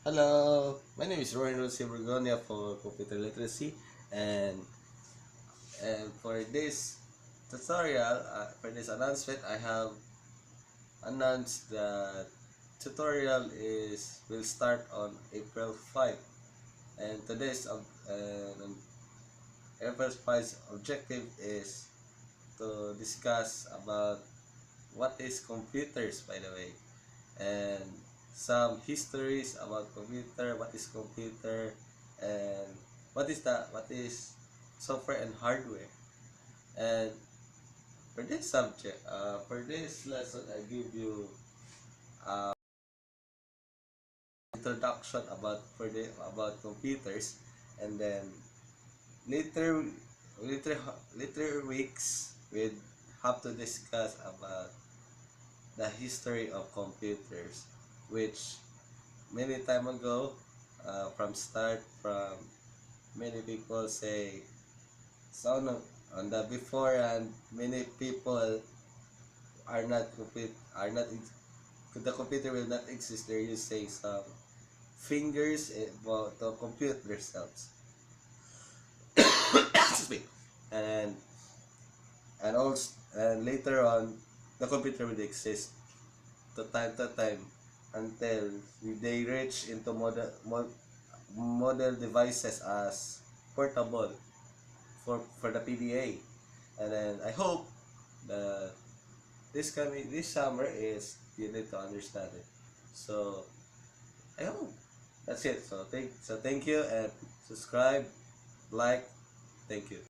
Hello, my name is Rohan Rossi Bergonia for Computer Literacy, and for this tutorial, for this announcement, I have announced that tutorial will start on April 5, and April 5's objective is to discuss about what is computers, by the way, and some histories about computer, what is computer, and what is software and hardware. And for this lesson, I give you introduction about computers, and then later later weeks we have to discuss about the history of computers, which many time ago, from many people say, so on the before, and many people are not complete are not the computer will not exist. They're using some fingers to compute themselves. Excuse me. and and later on, the computer will exist to time until they reach into model devices as portable for the PDA. And then I hope the this summer is you need to understand it. So I hope that's it. So thank you, and subscribe, like. Thank you.